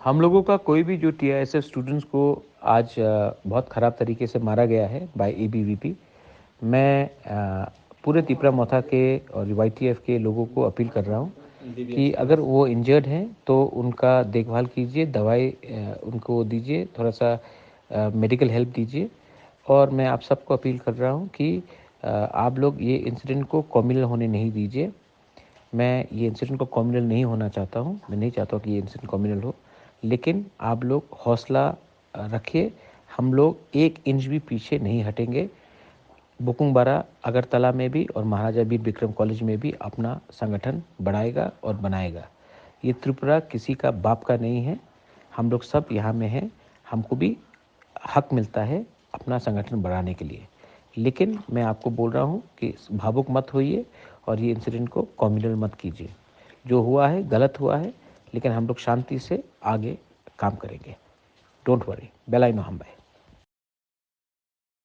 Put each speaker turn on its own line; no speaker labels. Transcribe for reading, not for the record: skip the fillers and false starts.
हम लोगों का कोई भी जो टीआईएसएफ स्टूडेंट्स को आज बहुत ख़राब तरीके से मारा गया है बाय एबीवीपी, मैं पूरे तिपरा मोथा के और वाईटीएफ के लोगों को अपील कर रहा हूँ कि अगर वो इंजर्ड हैं तो उनका देखभाल कीजिए, दवाई उनको दीजिए, थोड़ा सा मेडिकल हेल्प दीजिए। और मैं आप सबको अपील कर रहा हूँ कि आप लोग ये इंसिडेंट को कम्युनल होने नहीं दीजिए। मैं ये इंसिडेंट को कम्युनल नहीं होना चाहता हूँ, मैं नहीं चाहता हूँ कि ये इंसिडेंट कम्युनल हो, लेकिन आप लोग हौसला रखिए। हम लोग 1 इंच भी पीछे नहीं हटेंगे। बुकुंबारा, अगरतला में भी और महाराजा वीर विक्रम कॉलेज में भी अपना संगठन बढ़ाएगा और बनाएगा। ये त्रिपुरा किसी का बाप का नहीं है, हम लोग सब यहाँ में हैं, हमको भी हक मिलता है अपना संगठन बढ़ाने के लिए। लेकिन मैं आपको बोल रहा हूँ कि भावुक मत होइए और ये इंसिडेंट को कम्युनल मत कीजिए। जो हुआ है गलत हुआ है, लेकिन हम लोग शांति से आगे काम करेंगे। डोंट वरी, बेलाई नो हम बाय।